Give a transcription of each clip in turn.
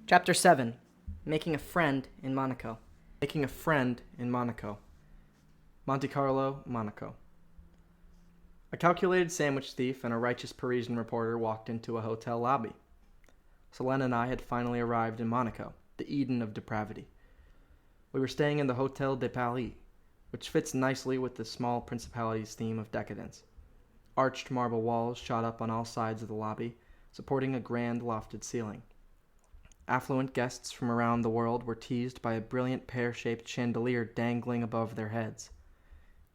Chapter 7. Making a Friend in Monaco. Making a friend in Monaco. Monte Carlo, Monaco. A calculated sandwich thief and a righteous Parisian reporter walked into a hotel lobby. Solène and I had finally arrived in Monaco, the Eden of depravity. We were staying in the Hotel de Paris, which fits nicely with the small principality's theme of decadence. Arched marble walls shot up on all sides of the lobby, supporting a grand lofted ceiling. Affluent guests from around the world were teased by a brilliant pear-shaped chandelier dangling above their heads.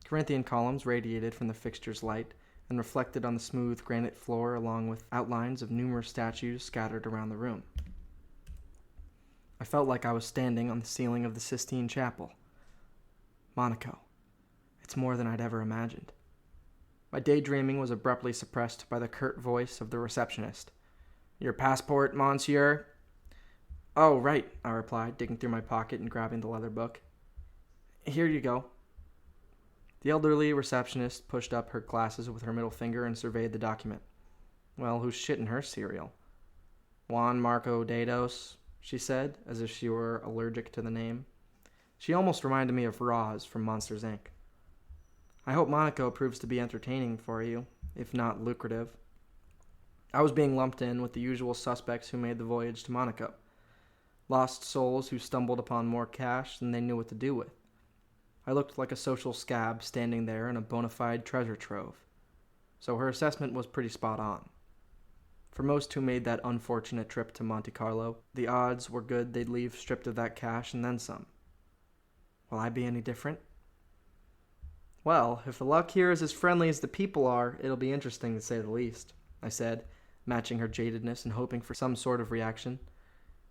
Corinthian columns radiated from the fixture's light and reflected on the smooth granite floor along with outlines of numerous statues scattered around the room. I felt like I was standing on the ceiling of the Sistine Chapel. Monaco. It's more than I'd ever imagined. My daydreaming was abruptly suppressed by the curt voice of the receptionist. "Your passport, monsieur?" "Oh, right," I replied, digging through my pocket and grabbing the leather book. "Here you go." The elderly receptionist pushed up her glasses with her middle finger and surveyed the document. Well, who's shitting her cereal? "Juan Marco Dados," she said, as if she were allergic to the name. She almost reminded me of Roz from Monsters, Inc. "I hope Monaco proves to be entertaining for you, if not lucrative." I was being lumped in with the usual suspects who made the voyage to Monaco. Lost souls who stumbled upon more cash than they knew what to do with. I looked like a social scab standing there in a bona fide treasure trove. So her assessment was pretty spot on. For most who made that unfortunate trip to Monte Carlo, the odds were good they'd leave stripped of that cash and then some. Will I be any different? "Well, if the luck here is as friendly as the people are, it'll be interesting to say the least," I said, matching her jadedness and hoping for some sort of reaction.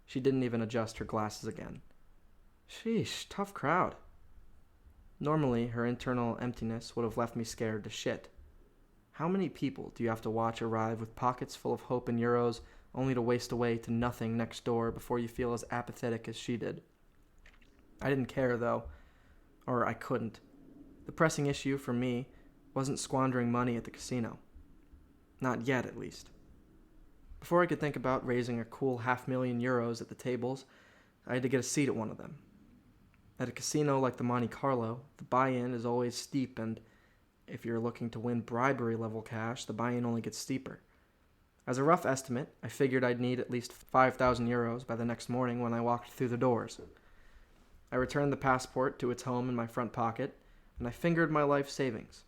She didn't even adjust her glasses again. Sheesh, tough crowd. Normally, her internal emptiness would have left me scared to shit. How many people do you have to watch arrive with pockets full of hope and euros only to waste away to nothing next door before you feel as apathetic as she did? I didn't care, though. Or I couldn't. The pressing issue for me wasn't squandering money at the casino. Not yet, at least. Before I could think about raising a cool €500,000 at the tables, I had to get a seat at one of them. At a casino like the Monte Carlo, the buy-in is always steep, and if you're looking to win bribery-level cash, the buy-in only gets steeper. As a rough estimate, I figured I'd need at least €5,000 by the next morning when I walked through the doors. I returned the passport to its home in my front pocket, and I fingered my life savings,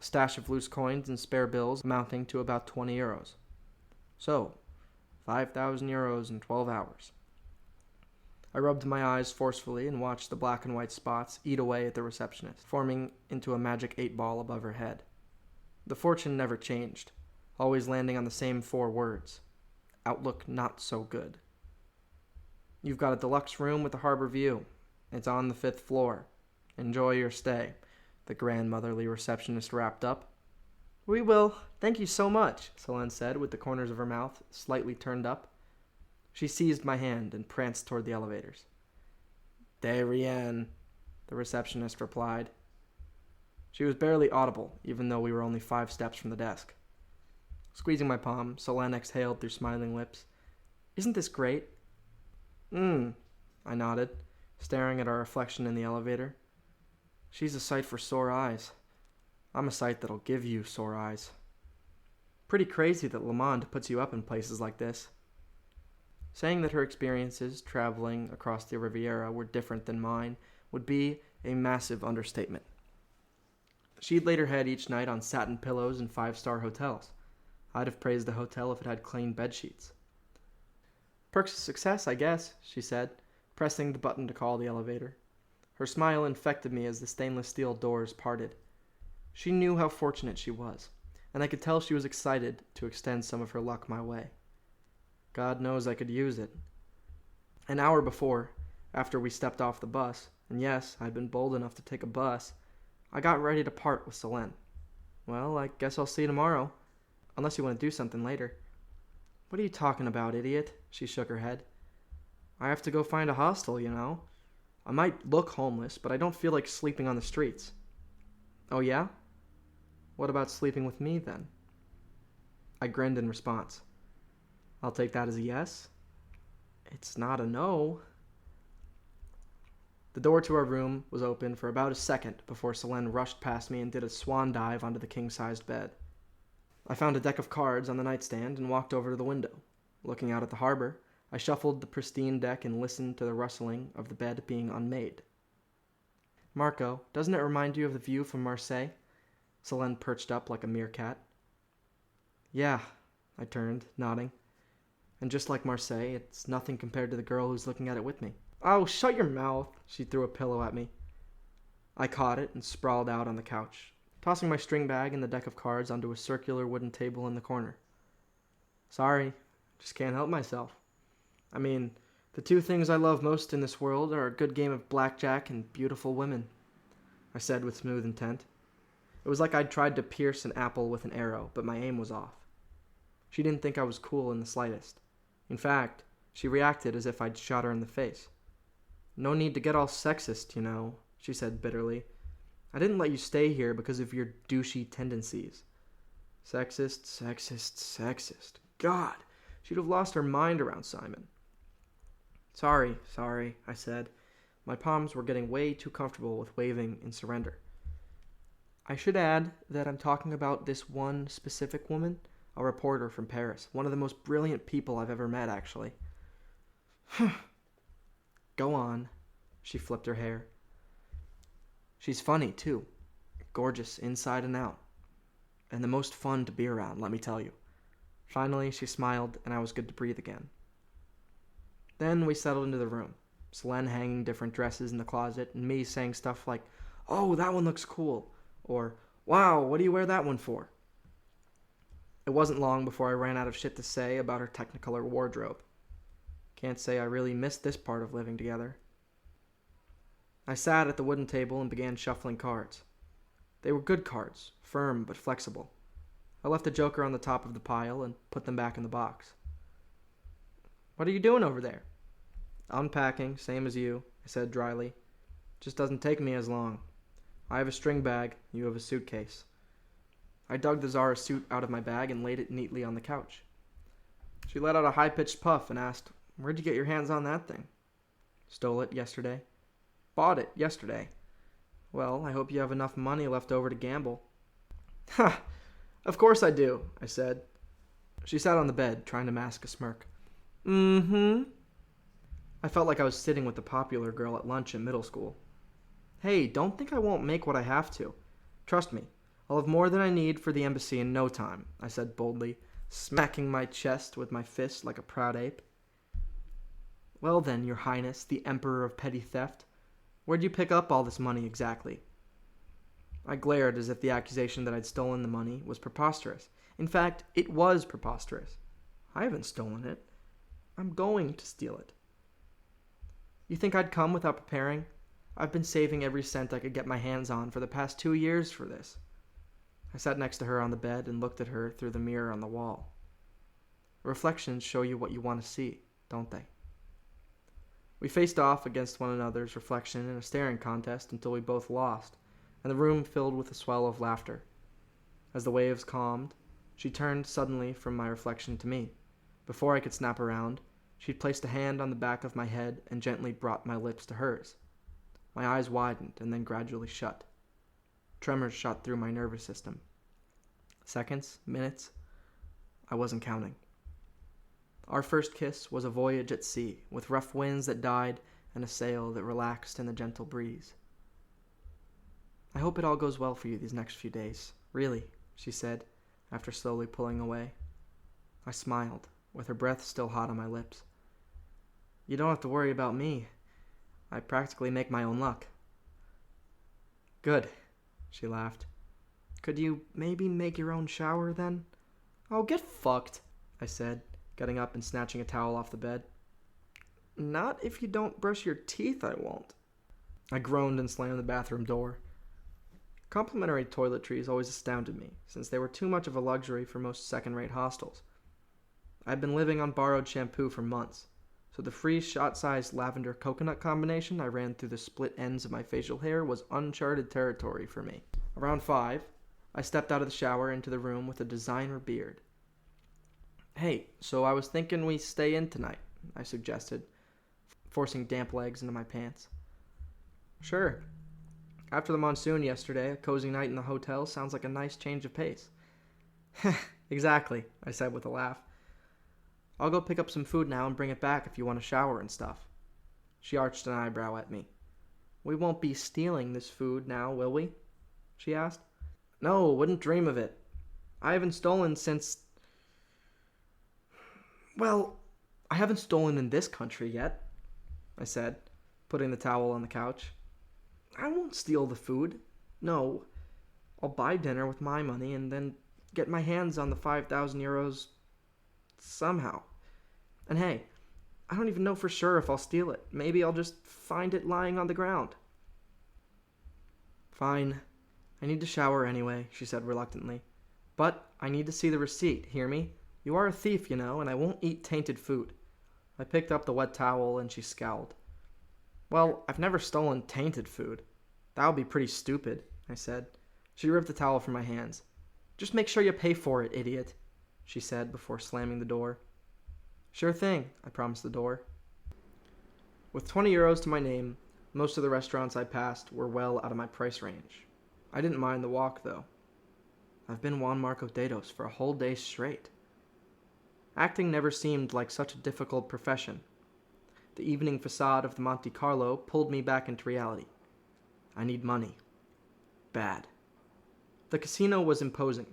a stash of loose coins and spare bills amounting to about €20. So, €5,000 in 12 hours. I rubbed my eyes forcefully and watched the black and white spots eat away at the receptionist, forming into a magic 8-ball above her head. The fortune never changed, always landing on the same 4 words. Outlook not so good. "You've got a deluxe room with a harbor view. It's on the 5th floor. Enjoy your stay," the grandmotherly receptionist wrapped up. "We will. Thank you so much," Solène said, with the corners of her mouth slightly turned up. She seized my hand and pranced toward the elevators. "De rien," the receptionist replied. She was barely audible, even though we were only 5 steps from the desk. Squeezing my palm, Solène exhaled through smiling lips. "Isn't this great?" I nodded, staring at our reflection in the elevator. She's a sight for sore eyes. I'm a sight that'll give you sore eyes. Pretty crazy that Le Monde puts you up in places like this. Saying that her experiences traveling across the Riviera were different than mine would be a massive understatement. She'd laid her head each night on satin pillows in 5-star hotels. I'd have praised the hotel if it had clean bedsheets. "Perks of success, I guess," she said, pressing the button to call the elevator. Her smile infected me as the stainless steel doors parted. She knew how fortunate she was, and I could tell she was excited to extend some of her luck my way. God knows I could use it. An hour before, after we stepped off the bus, and yes, I'd been bold enough to take a bus, I got ready to part with Solène. "Well, I guess I'll see you tomorrow, unless you want to do something later." "What are you talking about, idiot?" She shook her head. "I have to go find a hostel, you know. I might look homeless, but I don't feel like sleeping on the streets." "Oh yeah? What about sleeping with me, then?" I grinned in response. "I'll take that as a yes." It's not a no. The door to our room was open for about a second before Selene rushed past me and did a swan dive onto the king-sized bed. I found a deck of cards on the nightstand and walked over to the window. Looking out at the harbor, I shuffled the pristine deck and listened to the rustling of the bed being unmade. Marco, doesn't it remind you of the view from Marseille? Selene perched up like a meerkat. Yeah, I turned, nodding. And just like Marseille, it's nothing compared to the girl who's looking at it with me. Oh, shut your mouth, she threw a pillow at me. I caught it and sprawled out on the couch, tossing my string bag and the deck of cards onto a circular wooden table in the corner. Sorry, just can't help myself. I mean, the two things I love most in this world are a good game of blackjack and beautiful women, I said with smooth intent. It was like I'd tried to pierce an apple with an arrow, but my aim was off. She didn't think I was cool in the slightest. In fact, she reacted as if I'd shot her in the face. No need to get all sexist, you know, she said bitterly. I didn't let you stay here because of your douchey tendencies. Sexist, sexist, sexist. God, she'd have lost her mind around Simon. Sorry, I said. My palms were getting way too comfortable with waving in surrender. I should add that I'm talking about this one specific woman, a reporter from Paris, one of the most brilliant people I've ever met, actually. Go on, she flipped her hair. She's funny, too. Gorgeous inside and out. And the most fun to be around, let me tell you. Finally, she smiled, and I was good to breathe again. Then we settled into the room, Selene hanging different dresses in the closet, and me saying stuff like, "Oh, that one looks cool," or, "Wow, what do you wear that one for?" It wasn't long before I ran out of shit to say about her Technicolor wardrobe. Can't say I really missed this part of living together. I sat at the wooden table and began shuffling cards. They were good cards, firm but flexible. I left a joker on the top of the pile and put them back in the box. What are you doing over there? Unpacking, same as you, I said dryly. Just doesn't take me as long. I have a string bag, you have a suitcase. I dug the Zara suit out of my bag and laid it neatly on the couch. She let out a high-pitched puff and asked, "Where'd you get your hands on that thing?" Stole it yesterday. Bought it yesterday. Well, I hope you have enough money left over to gamble. Ha! Of course I do, I said. She sat on the bed, trying to mask a smirk. Mm-hmm. I felt like I was sitting with the popular girl at lunch in middle school. Hey, don't think I won't make what I have to. Trust me, I'll have more than I need for the embassy in no time, I said boldly, smacking my chest with my fist like a proud ape. Well then, Your Highness, the Emperor of Petty Theft, where'd you pick up all this money exactly? I glared as if the accusation that I'd stolen the money was preposterous. In fact, it was preposterous. I haven't stolen it. I'm going to steal it. You think I'd come without preparing? I've been saving every cent I could get my hands on for the past 2 years for this. I sat next to her on the bed and looked at her through the mirror on the wall. Reflections show you what you want to see, don't they? We faced off against one another's reflection in a staring contest until we both lost, and the room filled with a swell of laughter. As the waves calmed, she turned suddenly from my reflection to me. Before I could snap around, she'd placed a hand on the back of my head and gently brought my lips to hers. My eyes widened and then gradually shut. Tremors shot through my nervous system. Seconds, minutes, I wasn't counting. Our first kiss was a voyage at sea, with rough winds that died and a sail that relaxed in the gentle breeze. I hope it all goes well for you these next few days. Really, she said, after slowly pulling away. I smiled, with her breath still hot on my lips. You don't have to worry about me. I practically make my own luck. Good, she laughed. Could you maybe make your own shower then? Oh, get fucked, I said, getting up and snatching a towel off the bed. Not if you don't brush your teeth, I won't. I groaned and slammed the bathroom door. Complimentary toiletries always astounded me, since they were too much of a luxury for most second-rate hostels. I'd been living on borrowed shampoo for months, so the free shot-sized lavender-coconut combination I ran through the split ends of my facial hair was uncharted territory for me. Around 5, I stepped out of the shower into the room with a designer beard. Hey, so I was thinking we stay in tonight. I suggested, forcing damp legs into my pants. Sure. After the monsoon yesterday, a cozy night in the hotel sounds like a nice change of pace. Exactly, I said with a laugh. I'll go pick up some food now and bring it back if you want a shower and stuff. She arched an eyebrow at me. We won't be stealing this food now, will we? She asked. No, wouldn't dream of it. I haven't stolen since... Well, I haven't stolen in this country yet, I said, putting the towel on the couch. I won't steal the food. No, I'll buy dinner with my money and then get my hands on the 5,000 euros somehow. And hey, I don't even know for sure if I'll steal it. Maybe I'll just find it lying on the ground. Fine. I need to shower anyway, she said reluctantly. But I need to see the receipt, hear me? You are a thief, you know, and I won't eat tainted food. I picked up the wet towel and she scowled. Well, I've never stolen tainted food. That would be pretty stupid, I said. She ripped the towel from my hands. Just make sure you pay for it, idiot, she said before slamming the door. Sure thing, I promised the door. With 20 euros to my name, most of the restaurants I passed were well out of my price range. I didn't mind the walk, though. I've been Juan Marco Dados for a whole day straight. Acting never seemed like such a difficult profession. The evening facade of the Monte Carlo pulled me back into reality. I need money. Bad. The casino was imposing,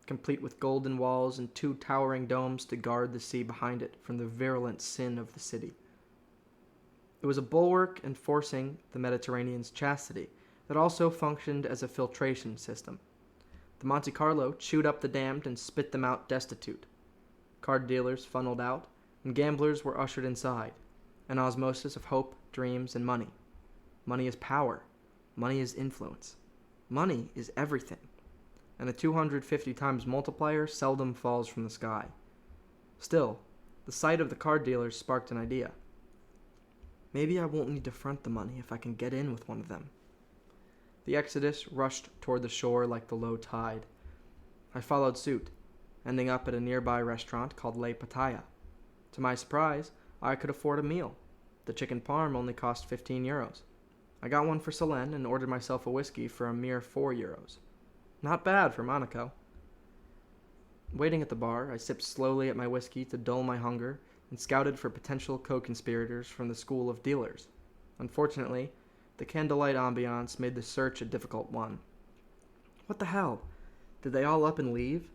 complete with golden walls and 2 towering domes to guard the sea behind it from the virulent sin of the city. It was a bulwark enforcing the Mediterranean's chastity that also functioned as a filtration system. The Monte Carlo chewed up the damned and spit them out destitute. Card dealers funneled out, and gamblers were ushered inside, an osmosis of hope, dreams, and money. Money is power. Money is influence. Money is everything. And a 250 times multiplier seldom falls from the sky. Still, the sight of the card dealers sparked an idea. Maybe I won't need to front the money if I can get in with one of them. The exodus rushed toward the shore like the low tide. I followed suit, ending up at a nearby restaurant called Le Pattaya. To my surprise, I could afford a meal. The chicken parm only cost 15 euros. I got one for Selene and ordered myself a whiskey for a mere 4 euros. Not bad for Monaco. Waiting at the bar, I sipped slowly at my whiskey to dull my hunger and scouted for potential co-conspirators from the school of dealers. Unfortunately, the candlelight ambiance made the search a difficult one. What the hell? Did they all up and leave?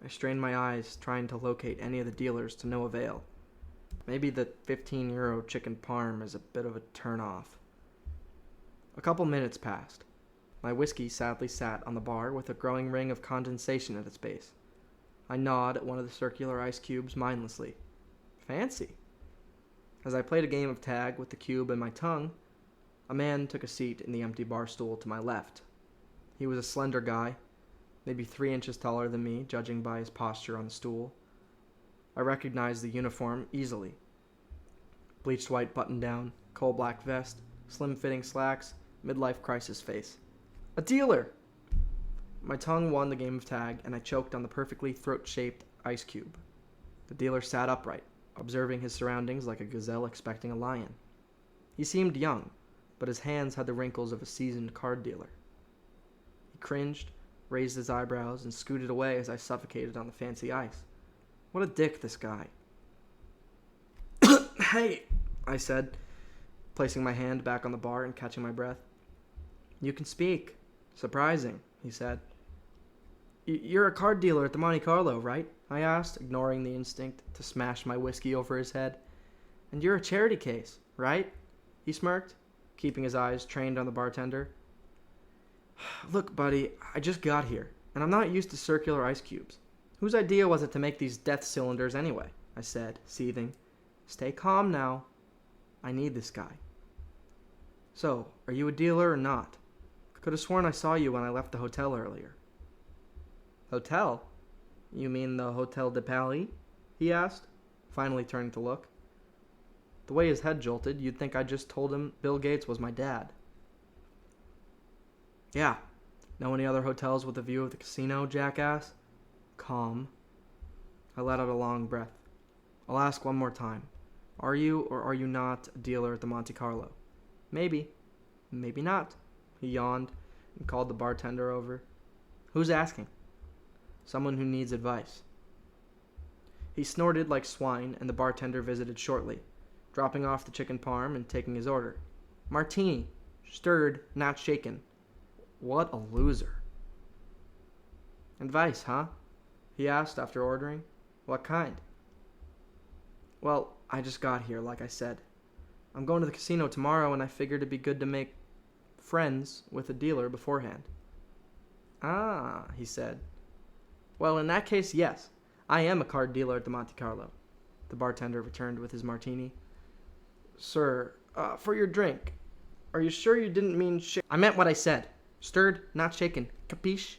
I strained my eyes, trying to locate any of the dealers to no avail. Maybe the 15 euro chicken parm is a bit of a turn-off. A couple minutes passed. My whiskey sadly sat on the bar with a growing ring of condensation at its base. I gnawed at one of the circular ice cubes mindlessly. Fancy. As I played a game of tag with the cube in my tongue, a man took a seat in the empty bar stool to my left. He was a slender guy, maybe 3 inches taller than me, judging by his posture on the stool. I recognized the uniform easily. Bleached white button-down, coal-black vest, slim-fitting slacks, midlife crisis face. A dealer! My tongue won the game of tag, and I choked on the perfectly throat-shaped ice cube. The dealer sat upright, observing his surroundings like a gazelle expecting a lion. He seemed young, but his hands had the wrinkles of a seasoned card dealer. He cringed, raised his eyebrows, and scooted away as I suffocated on the fancy ice. What a dick, this guy. Hey, I said, placing my hand back on the bar and catching my breath. You can speak. Surprising, he said. You're a card dealer at the Monte Carlo, right? I asked, ignoring the instinct to smash my whiskey over his head. And you're a charity case, right? He smirked, keeping his eyes trained on the bartender. Look, buddy, I just got here, and I'm not used to circular ice cubes. Whose idea was it to make these death cylinders anyway? I said, seething. Stay calm now. I need this guy. So, are you a dealer or not? Could have sworn I saw you when I left the hotel earlier. Hotel? You mean the Hotel de Paris? He asked, finally turning to look. The way his head jolted, you'd think I just told him Bill Gates was my dad. Yeah. Know any other hotels with a view of the casino, jackass? Calm. I let out a long breath. I'll ask one more time. Are you or are you not a dealer at the Monte Carlo? Maybe. Maybe not. He yawned and called the bartender over. Who's asking? Someone who needs advice. He snorted like swine, and the bartender visited shortly, dropping off the chicken parm and taking his order. Martini. Stirred, not shaken. What a loser. Advice, huh? He asked after ordering. What kind? Well, I just got here, like I said. I'm going to the casino tomorrow, and I figured it'd be good to make friends with a dealer beforehand. Ah, he said. Well, in that case, yes. I am a card dealer at the Monte Carlo. The bartender returned with his martini. Sir, for your drink, are you sure you didn't mean I meant what I said. Stirred, not shaken. Capiche?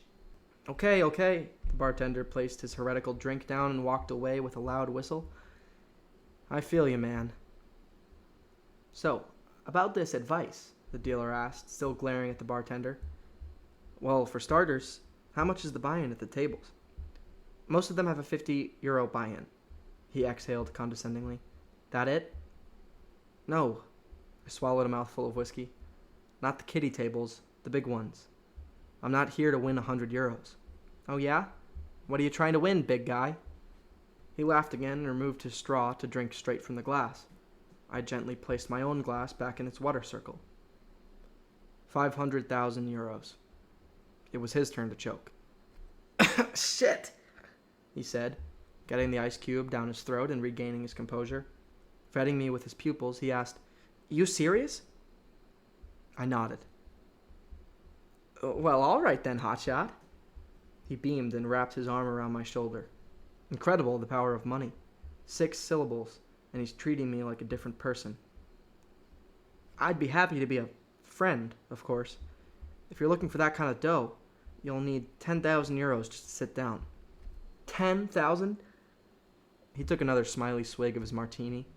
Okay. The bartender placed his heretical drink down and walked away with a loud whistle. I feel you, man. So, about this advice, the dealer asked, still glaring at the bartender. Well, for starters, how much is the buy-in at the tables? Most of them have a €50 buy-in. He exhaled condescendingly. That it? No. I swallowed a mouthful of whiskey. Not the kiddie tables, the big ones. I'm not here to win €100. Oh yeah? What are you trying to win, big guy? He laughed again and removed his straw to drink straight from the glass. I gently placed my own glass back in its water circle. €500,000. It was his turn to choke. Shit, he said, getting the ice cube down his throat and regaining his composure. Fetting me with his pupils, he asked, You serious? I nodded. Well, all right then, hotshot. He beamed and wrapped his arm around my shoulder. Incredible, the power of money. 6 syllables, and he's treating me like a different person. I'd be happy to be a friend, of course. If you're looking for that kind of dough, you'll need €10,000 just to sit down. 10,000? He took another smiley swig of his martini.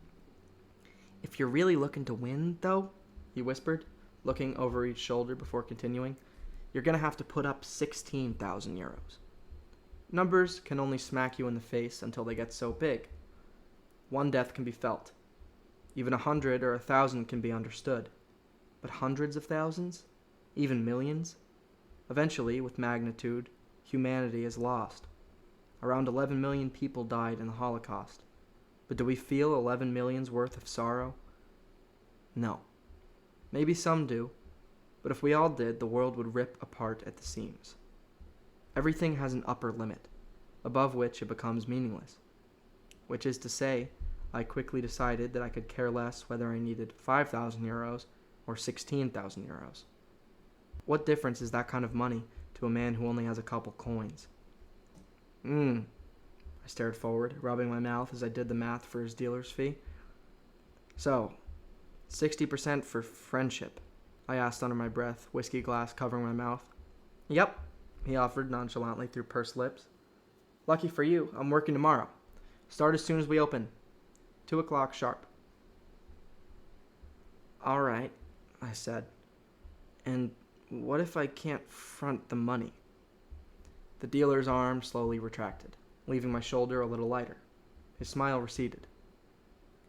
If you're really looking to win, though, he whispered, looking over each shoulder before continuing, you're going to have to put up €16,000. Numbers can only smack you in the face until they get so big. One death can be felt. Even 100 or 1,000 can be understood. But hundreds of thousands? Even millions? Eventually, with magnitude, humanity is lost. Around 11 million people died in the Holocaust. But do we feel 11 million's worth of sorrow? No. Maybe some do, but if we all did, the world would rip apart at the seams. Everything has an upper limit, above which it becomes meaningless. Which is to say, I quickly decided that I could care less whether I needed €5,000 or €16,000. What difference is that kind of money to a man who only has a couple coins? I stared forward, rubbing my mouth as I did the math for his dealer's fee. So, 60% for friendship, I asked under my breath, whiskey glass covering my mouth. Yep, he offered nonchalantly through pursed lips. Lucky for you, I'm working tomorrow. Start as soon as we open. 2 o'clock sharp. All right, I said. And what if I can't front the money? The dealer's arm slowly retracted, leaving my shoulder a little lighter. His smile receded.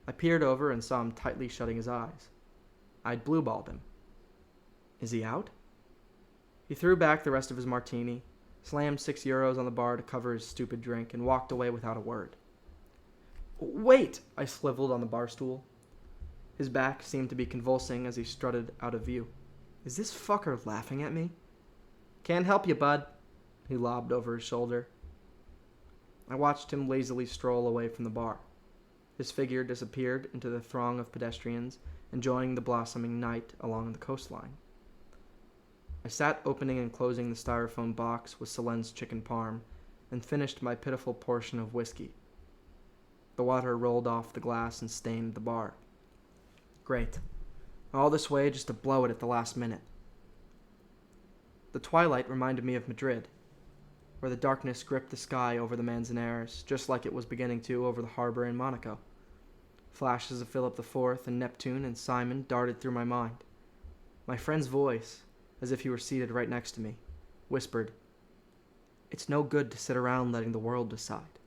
I peered over and saw him tightly shutting his eyes. I'd blue-balled him. Is he out? He threw back the rest of his martini, slammed €6 on the bar to cover his stupid drink, and walked away without a word. Wait! I swiveled on the bar stool. His back seemed to be convulsing as he strutted out of view. Is this fucker laughing at me? Can't help you, bud, he lobbed over his shoulder. I watched him lazily stroll away from the bar. His figure disappeared into the throng of pedestrians enjoying the blossoming night along the coastline. I sat opening and closing the styrofoam box with Selen's chicken parm and finished my pitiful portion of whiskey. The water rolled off the glass and stained the bar. Great. All this way just to blow it at the last minute. The twilight reminded me of Madrid, where the darkness gripped the sky over the Manzanares, just like it was beginning to over the harbor in Monaco. Flashes of Philip IV and Neptune and Simon darted through my mind. My friend's voice, as if he were seated right next to me, whispered, It's no good to sit around letting the world decide.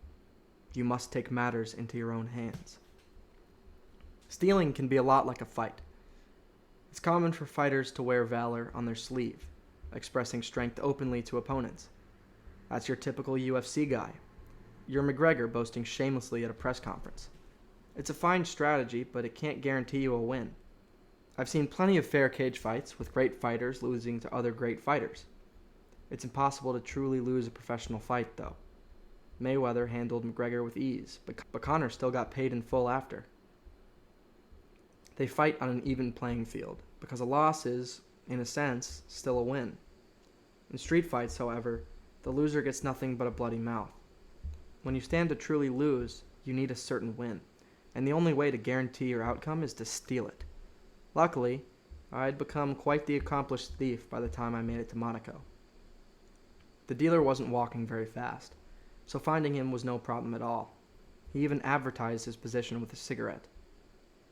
you must take matters into your own hands. Stealing can be a lot like a fight. It's common for fighters to wear valor on their sleeve, expressing strength openly to opponents. That's your typical UFC guy. Your McGregor boasting shamelessly at a press conference. It's a fine strategy, but it can't guarantee you a win. I've seen plenty of fair cage fights with great fighters losing to other great fighters. It's impossible to truly lose a professional fight, though. Mayweather handled McGregor with ease, but Conor still got paid in full after. They fight on an even playing field, because a loss is, in a sense, still a win. In street fights, however, the loser gets nothing but a bloody mouth. When you stand to truly lose, you need a certain win, and the only way to guarantee your outcome is to steal it. Luckily, I had become quite the accomplished thief by the time I made it to Monaco. The dealer wasn't walking very fast, so finding him was no problem at all. He even advertised his position with a cigarette.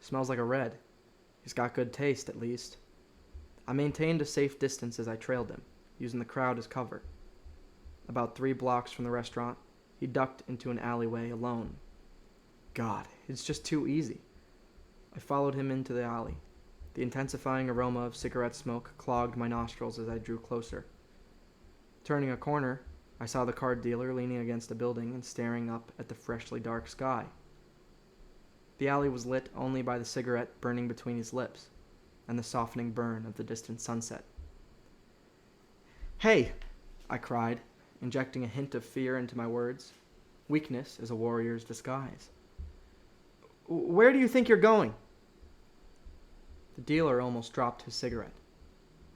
Smells like a red. He's got good taste, at least. I maintained a safe distance as I trailed him, using the crowd as cover. About 3 blocks from the restaurant, he ducked into an alleyway alone. God, it's just too easy. I followed him into the alley. The intensifying aroma of cigarette smoke clogged my nostrils as I drew closer. Turning a corner, I saw the card dealer leaning against a building and staring up at the freshly dark sky. The alley was lit only by the cigarette burning between his lips and the softening burn of the distant sunset. "Hey!" I cried, injecting a hint of fear into my words. Weakness is a warrior's disguise. "Where do you think you're going?" The dealer almost dropped his cigarette.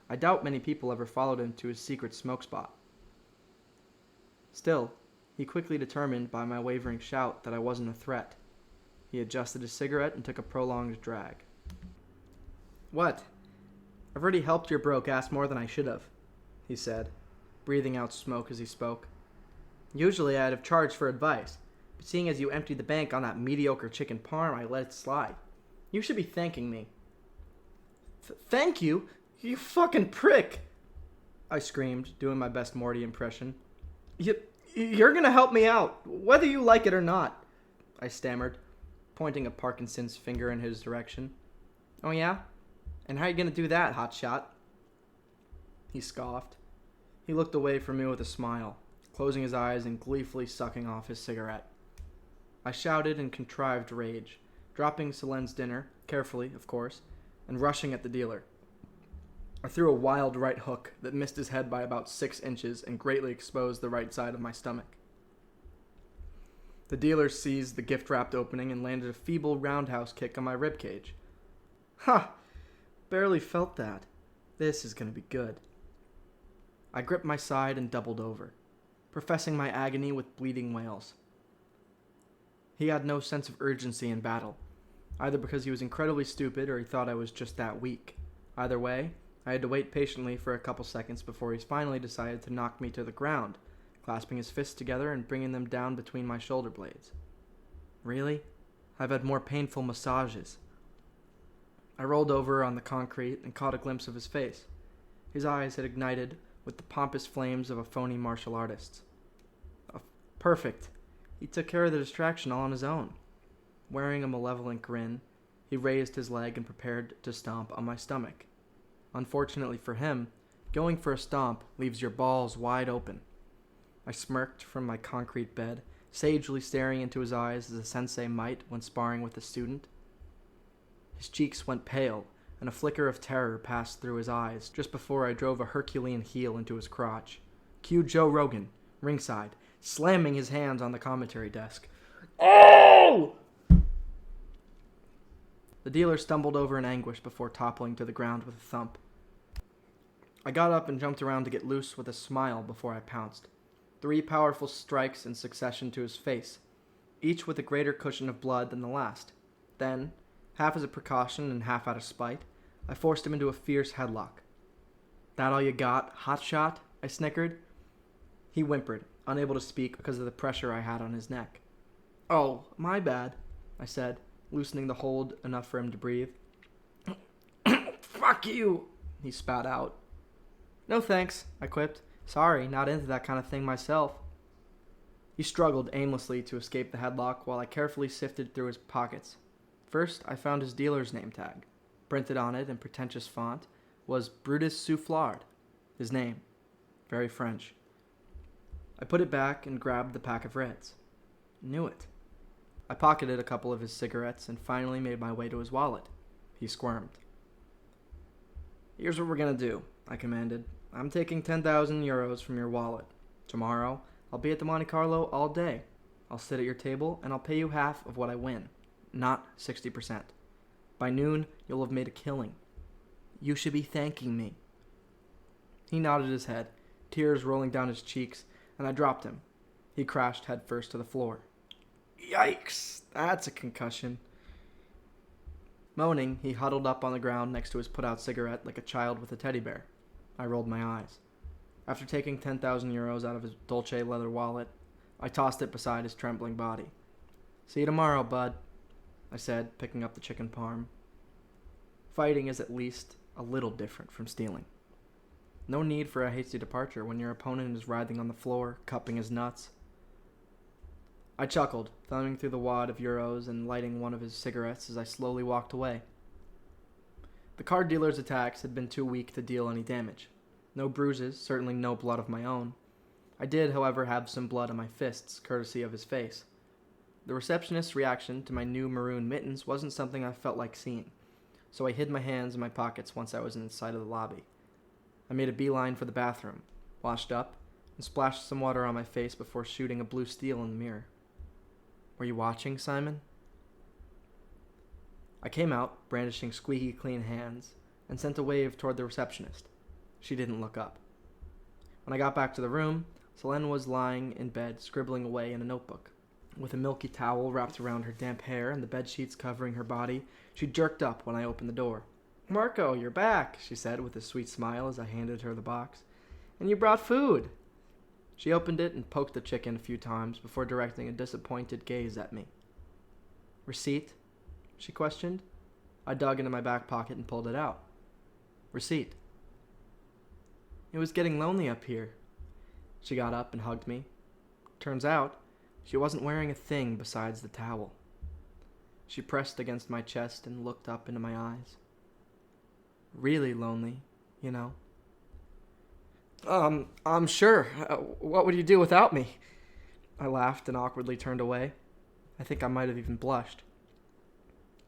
I doubt many people ever followed him to his secret smoke spot. Still, he quickly determined by my wavering shout that I wasn't a threat. He adjusted his cigarette and took a prolonged drag. "What? I've already helped your broke ass more than I should have," he said, breathing out smoke as he spoke. "Usually I'd have charged for advice, but seeing as you emptied the bank on that mediocre chicken parm, I let it slide. You should be thanking me." "Thank you? You fucking prick!" I screamed, doing my best Morty impression. You're gonna help me out, whether you like it or not," I stammered, pointing a Parkinson's finger in his direction. "Oh yeah? And how you gonna do that, hotshot?" He scoffed. He looked away from me with a smile, closing his eyes and gleefully sucking off his cigarette. I shouted in contrived rage, dropping Selen's dinner, carefully, of course, and rushing at the dealer. I threw a wild right hook that missed his head by about 6 inches and greatly exposed the right side of my stomach. The dealer seized the gift-wrapped opening and landed a feeble roundhouse kick on my ribcage. "Ha! Barely felt that. This is going to be good." I gripped my side and doubled over, professing my agony with bleeding wails. He had no sense of urgency in battle, either because he was incredibly stupid or he thought I was just that weak. Either way, I had to wait patiently for a couple seconds before he finally decided to knock me to the ground, clasping his fists together and bringing them down between my shoulder blades. Really? I've had more painful massages. I rolled over on the concrete and caught a glimpse of his face. His eyes had ignited with the pompous flames of a phony martial artist. Perfect. He took care of the distraction all on his own. Wearing a malevolent grin, he raised his leg and prepared to stomp on my stomach. Unfortunately for him, going for a stomp leaves your balls wide open. I smirked from my concrete bed, sagely staring into his eyes as a sensei might when sparring with a student. His cheeks went pale, and a flicker of terror passed through his eyes just before I drove a Herculean heel into his crotch. Cue Joe Rogan, ringside, slamming his hands on the commentary desk. "Oh!" The dealer stumbled over in anguish before toppling to the ground with a thump. I got up and jumped around to get loose with a smile before I pounced. 3 powerful strikes in succession to his face, each with a greater cushion of blood than the last. Then, half as a precaution and half out of spite, I forced him into a fierce headlock. "That all you got, hotshot?" I snickered. He whimpered, unable to speak because of the pressure I had on his neck. "Oh, my bad," I said, loosening the hold enough for him to breathe. "Fuck you," he spat out. "No thanks," I quipped. "Sorry, not into that kind of thing myself." He struggled aimlessly to escape the headlock while I carefully sifted through his pockets. First, I found his dealer's name tag. Printed on it in pretentious font was Brutus Soufflard, his name. Very French. I put it back and grabbed the pack of Reds. Knew it. I pocketed a couple of his cigarettes and finally made my way to his wallet. He squirmed. "Here's what we're gonna do," I commanded. "I'm taking 10,000 euros from your wallet. Tomorrow, I'll be at the Monte Carlo all day. I'll sit at your table and I'll pay you half of what I win, not 60%. By noon, you'll have made a killing. You should be thanking me." He nodded his head, tears rolling down his cheeks, and I dropped him. He crashed headfirst to the floor. Yikes, that's a concussion. Moaning, he huddled up on the ground next to his put-out cigarette like a child with a teddy bear. I rolled my eyes. After taking 10,000 euros out of his Dolce leather wallet, I tossed it beside his trembling body. "See you tomorrow, bud," I said, picking up the chicken parm. Fighting is at least a little different from stealing. No need for a hasty departure when your opponent is writhing on the floor, cupping his nuts. I chuckled, thumbing through the wad of euros and lighting one of his cigarettes as I slowly walked away. The card dealer's attacks had been too weak to deal any damage. No bruises, certainly no blood of my own. I did, however, have some blood on my fists, courtesy of his face. The receptionist's reaction to my new maroon mittens wasn't something I felt like seeing, so I hid my hands in my pockets once I was inside of the lobby. I made a beeline for the bathroom, washed up, and splashed some water on my face before shooting a blue steel in the mirror. "Were you watching, Simon?" I came out, brandishing squeaky clean hands, and sent a wave toward the receptionist. She didn't look up. When I got back to the room, Selene was lying in bed, scribbling away in a notebook. With a milky towel wrapped around her damp hair and the bedsheets covering her body, she jerked up when I opened the door. "Marco, you're back," she said with a sweet smile as I handed her the box. "And you brought food." She opened it and poked the chicken a few times before directing a disappointed gaze at me. "Receipt?" she questioned. I dug into my back pocket and pulled it out. "Receipt." "It was getting lonely up here." She got up and hugged me. Turns out, she wasn't wearing a thing besides the towel. She pressed against my chest and looked up into my eyes. "Really lonely, you know." I'm sure. What would you do without me?" I laughed and awkwardly turned away. I think I might have even blushed.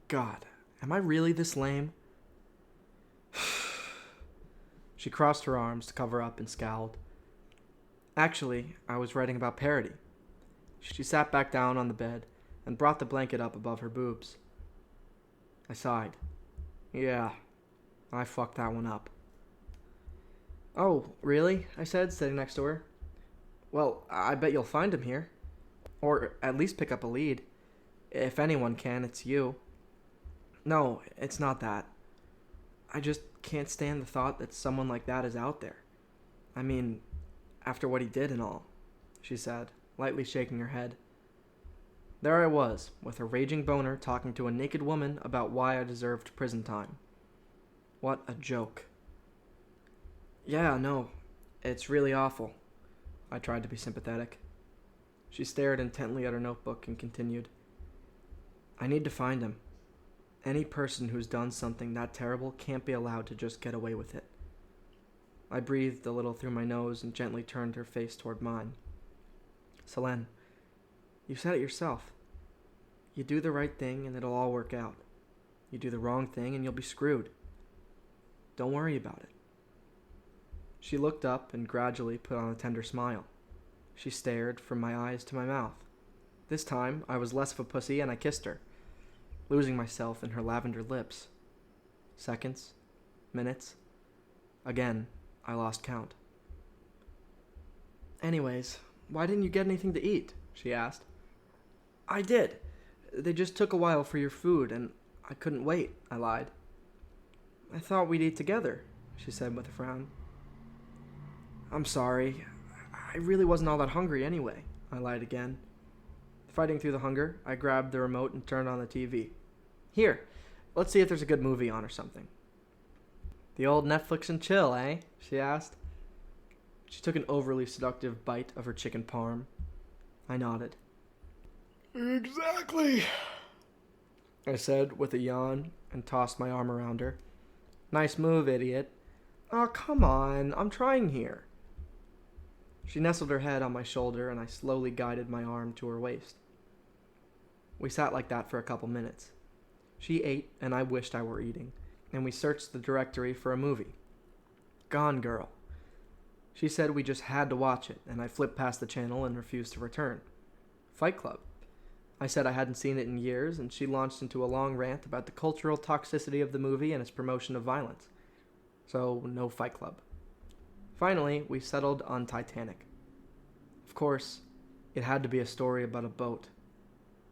God, am I really this lame? She crossed her arms to cover up and scowled. "Actually, I was writing about Parity." She sat back down on the bed and brought the blanket up above her boobs. I sighed. "Yeah, I fucked that one up." "Oh, really?" I said, sitting next to her. "Well, I bet you'll find him here. Or at least pick up a lead. If anyone can, it's you." "No, it's not that. I just can't stand the thought that someone like that is out there. I mean, after what he did and all," she said, lightly shaking her head. There I was, with a raging boner talking to a naked woman about why I deserved prison time. What a joke. "Yeah, no, it's really awful." I tried to be sympathetic. She stared intently at her notebook and continued. "I need to find him. Any person who's done something that terrible can't be allowed to just get away with it." I breathed a little through my nose and gently turned her face toward mine. "Selene, you said it yourself. You do the right thing and it'll all work out. You do the wrong thing and you'll be screwed. Don't worry about it." She looked up and gradually put on a tender smile. She stared from my eyes to my mouth. This time, I was less of a pussy and I kissed her, losing myself in her lavender lips. Seconds, minutes. Again, I lost count. "Anyways, why didn't you get anything to eat?" she asked. "I did. They just took a while for your food, and I couldn't wait," I lied. "I thought we'd eat together," she said with a frown. "I'm sorry. I really wasn't all that hungry anyway," I lied again. Fighting through the hunger, I grabbed the remote and turned on the TV. "Here, let's see if there's a good movie on or something." "The old Netflix and chill, eh?" she asked. She took an overly seductive bite of her chicken parm. I nodded. Exactly, I said with a yawn and tossed my arm around her. Nice move, idiot. Oh, come on, I'm trying here. She nestled her head on my shoulder and I slowly guided my arm to her waist. We sat like that for a couple minutes. She ate and I wished I were eating, and we searched the directory for a movie. Gone Girl. She said we just had to watch it, and I flipped past the channel and refused to return. Fight Club. I said I hadn't seen it in years, and she launched into a long rant about the cultural toxicity of the movie and its promotion of violence. So, no Fight Club. Finally, we settled on Titanic. Of course, it had to be a story about a boat.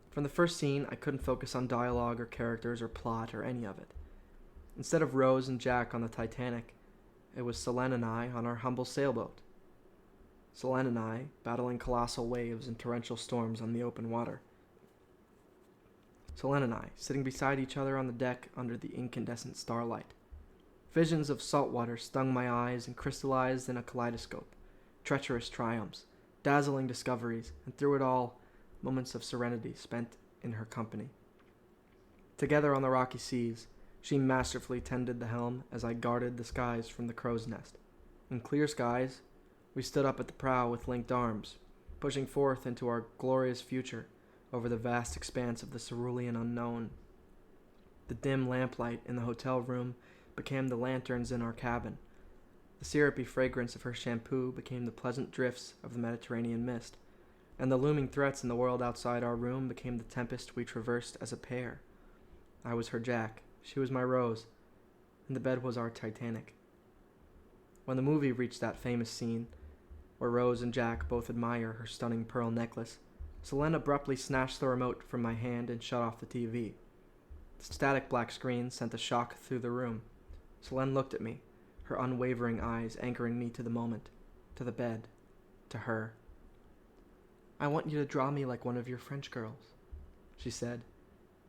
From the first scene, I couldn't focus on dialogue or characters or plot or any of it. Instead of Rose and Jack on the Titanic, it was Selene and I on our humble sailboat. Selene and I battling colossal waves and torrential storms on the open water. Selene and I sitting beside each other on the deck under the incandescent starlight. Visions of salt water stung my eyes and crystallized in a kaleidoscope. Treacherous triumphs, dazzling discoveries, and through it all, moments of serenity spent in her company. Together on the rocky seas, she masterfully tended the helm as I guarded the skies from the crow's nest. In clear skies, we stood up at the prow with linked arms, pushing forth into our glorious future over the vast expanse of the cerulean unknown. The dim lamplight in the hotel room became the lanterns in our cabin. The syrupy fragrance of her shampoo became the pleasant drifts of the Mediterranean mist, and the looming threats in the world outside our room became the tempest we traversed as a pair. I was her Jack, she was my Rose, and the bed was our Titanic. When the movie reached that famous scene, where Rose and Jack both admire her stunning pearl necklace, Selene abruptly snatched the remote from my hand and shut off the TV. The static black screen sent a shock through the room. Selene looked at me, her unwavering eyes anchoring me to the moment, to the bed, to her. I want you to draw me like one of your French girls, she said,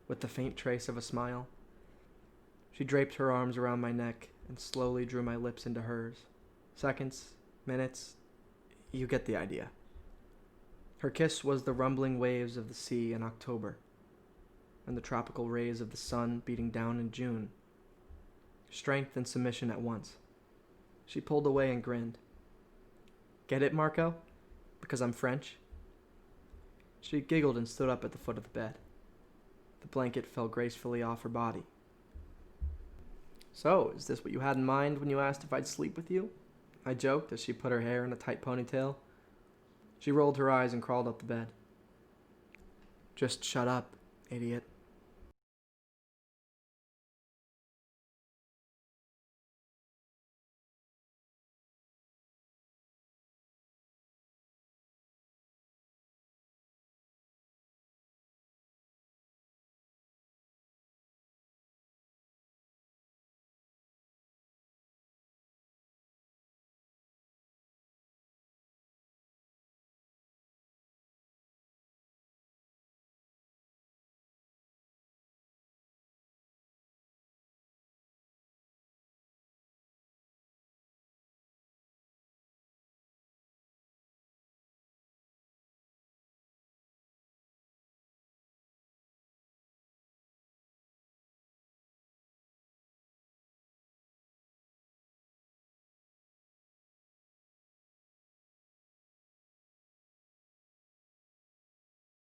with the faint trace of a smile. She draped her arms around my neck and slowly drew my lips into hers. Seconds, minutes, you get the idea. Her kiss was the rumbling waves of the sea in October, and the tropical rays of the sun beating down in June. Strength and submission at once. She pulled away and grinned. Get it, Marco? Because I'm French? She giggled and stood up at the foot of the bed. The blanket fell gracefully off her body. So, is this what you had in mind when you asked if I'd sleep with you? I joked as she put her hair in a tight ponytail. She rolled her eyes and crawled up the bed. Just shut up, idiot.